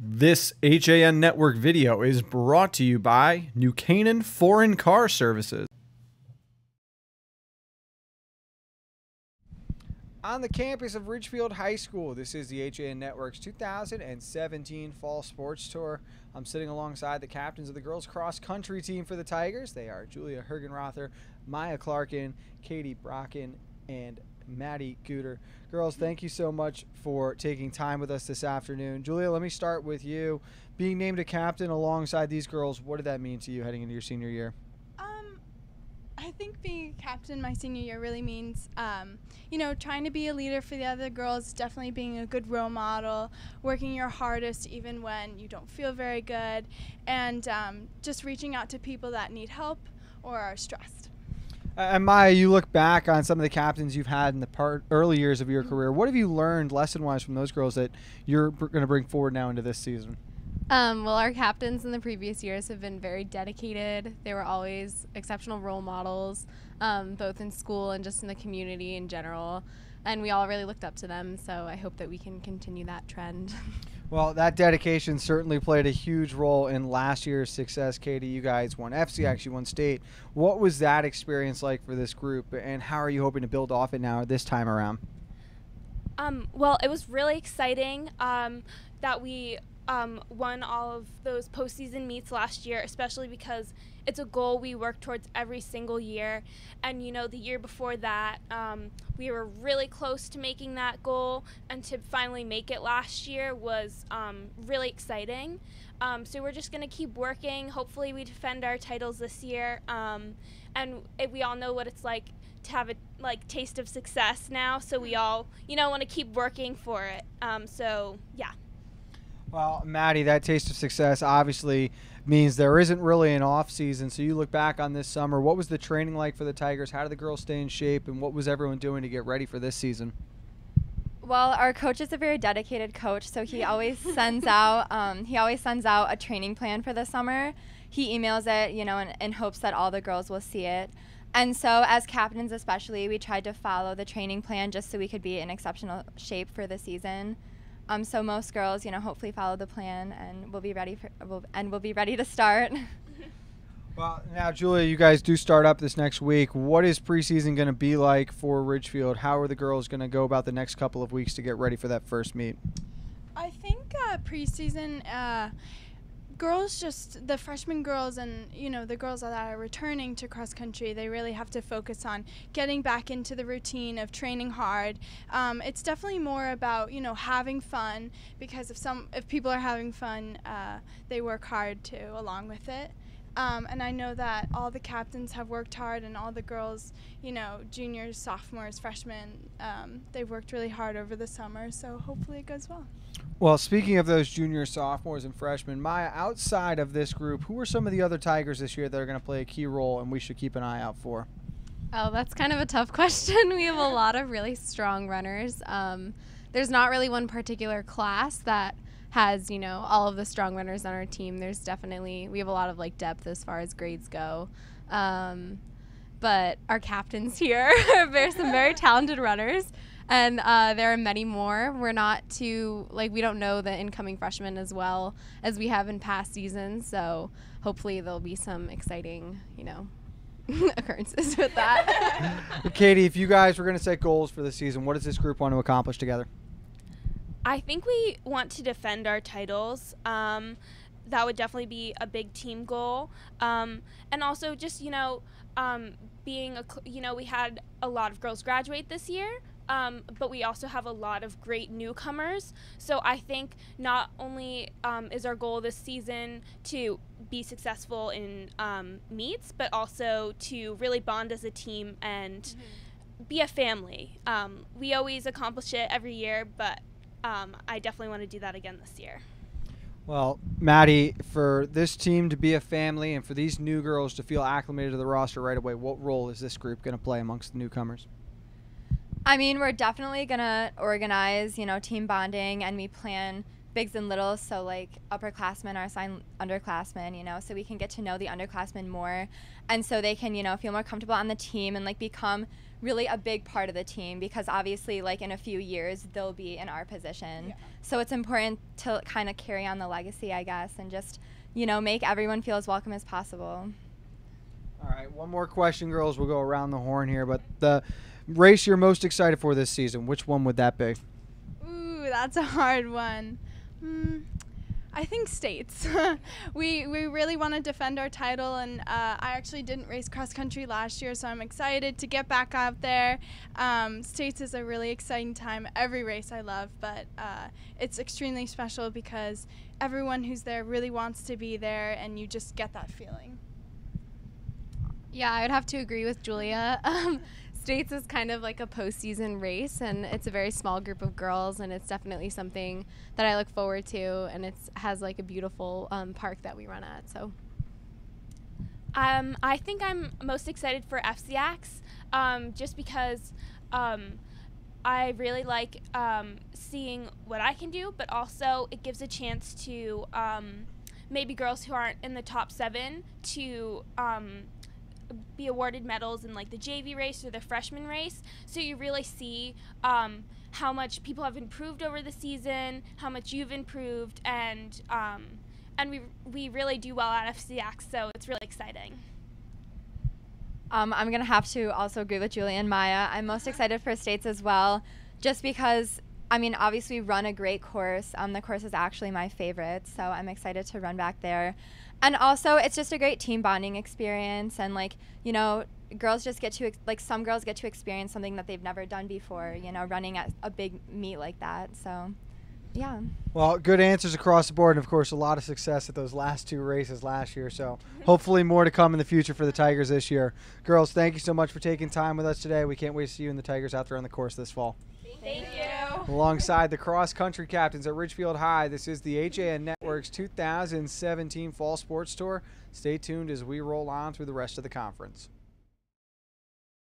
This HAN Network video is brought to you by New Canaan Foreign Car Services. On the campus of Ridgefield High School, this is the HAN Network's 2017 Fall Sports Tour. I'm sitting alongside the captains of the girls cross country team for the Tigers. They are Julia Hergenrother, Maia Clarkin, Katie Bracken, and Maddie Gooder. Girls, thank you so much for taking time with us this afternoon. Julia, let me start with you. Being named a captain alongside these girls, what did that mean to you heading into your senior year? I think being a captain my senior year really means, trying to be a leader for the other girls, definitely being a good role model, working your hardest even when you don't feel very good, and just reaching out to people that need help or are stressed. And Maya, you look back on some of the captains you've had in the early years of your career. What have you learned lesson-wise from those girls that you're going to bring forward now into this season? Well, our captains in the previous years have been very dedicated. They were always exceptional role models, both in school and just in the community in general. And we all really looked up to them, so I hope that we can continue that trend. Well, that dedication certainly played a huge role in last year's success. Katie, you guys won FCIAC, you won state. What was that experience like for this group, and how are you hoping to build off it now this time around? Well, it was really exciting that we won all of those postseason meets last year, especially because it's a goal we work towards every single year. And, the year before that, we were really close to making that goal, and to finally make it last year was really exciting. So we're just going to keep working. Hopefully we defend our titles this year. And we all know what it's like to have a taste of success now, so we all, want to keep working for it. So, yeah. Well, Maddie, that taste of success obviously means there isn't really an off season. So you look back on this summer, what was the training like for the Tigers? How did the girls stay in shape, and what was everyone doing to get ready for this season? Well, our coach is a very dedicated coach, so he always sends out a training plan for the summer. He emails it, in hopes that all the girls will see it. And so as captains especially, we tried to follow the training plan just so we could be in exceptional shape for the season. So most girls, hopefully follow the plan, and we'll be ready to start. Well, now, Julia, you guys do start up this next week. What is preseason going to be like for Ridgefield? How are the girls going to go about the next couple of weeks to get ready for that first meet? I think preseason, the freshman girls and, the girls that are returning to cross country, they really have to focus on getting back into the routine of training hard. It's definitely more about, having fun, because if people are having fun, they work hard too along with it. And I know that all the captains have worked hard, and all the girls, juniors, sophomores, freshmen, they've worked really hard over the summer, so hopefully it goes well. Well, speaking of those juniors, sophomores, and freshmen, Maya, outside of this group, who are some of the other Tigers this year that are going to play a key role and we should keep an eye out for? Oh, that's kind of a tough question. We have a lot of really strong runners. There's not really one particular class that has, all of the strong runners on our team. We have a lot of depth as far as grades go. But our captains here are some very talented runners. And there are many more. We're not too, we don't know the incoming freshmen as well as we have in past seasons. So hopefully there'll be some exciting, occurrences with that. Katie, if you guys were going to set goals for the season, what does this group want to accomplish together? I think we want to defend our titles. That would definitely be a big team goal. And also just, being we had a lot of girls graduate this year. But we also have a lot of great newcomers. So I think not only is our goal this season to be successful in meets, but also to really bond as a team and be a family. We always accomplish it every year, but I definitely want to do that again this year. Well, Maddie, for this team to be a family and for these new girls to feel acclimated to the roster right away, what role is this group going to play amongst the newcomers? I mean, we're definitely going to organize, team bonding, and we plan bigs and littles, so like upperclassmen are assigned underclassmen, you know, so we can get to know the underclassmen more, and so they can, you know, feel more comfortable on the team and like become really a big part of the team, because obviously like in a few years they'll be in our position. Yeah. So it's important to kind of carry on the legacy, I guess, and just, you know, make everyone feel as welcome as possible. All right, one more question, girls. We'll go around the horn here, but the race you're most excited for this season, which one would that be? Ooh, that's a hard one. I think states. we really want to defend our title, and I actually didn't race cross country last year, so I'm excited to get back out there. States is a really exciting time. Every race I love, but it's extremely special because everyone who's there really wants to be there, and you just get that feeling. Yeah, I would have to agree with Julia. States is kind of like a postseason race, and it's a very small group of girls, and it's definitely something that I look forward to, and it has like a beautiful park that we run at. So I think I'm most excited for FCIACs, just because I really like seeing what I can do, but also it gives a chance to maybe girls who aren't in the top 7 to be awarded medals in like the JV race or the freshman race. So you really see how much people have improved over the season, how much you've improved, and we really do well at FCIAC, so it's really exciting. I'm going to have to also agree with Julia and Maya. I'm most excited for states as well, just because, I mean, obviously we run a great course. The course is actually my favorite, so I'm excited to run back there. And also, it's just a great team bonding experience, and like, you know, girls just get to, like, some girls get to experience something that they've never done before, you know, running at a big meet like that. So, yeah. Well, good answers across the board, and of course, a lot of success at those last 2 races last year. So, hopefully, more to come in the future for the Tigers this year. Girls, thank you so much for taking time with us today. We can't wait to see you and the Tigers out there on the course this fall. Thank you. Alongside the cross-country captains at Ridgefield High, this is the HAN Network's 2017 Fall Sports Tour. Stay tuned as we roll on through the rest of the conference.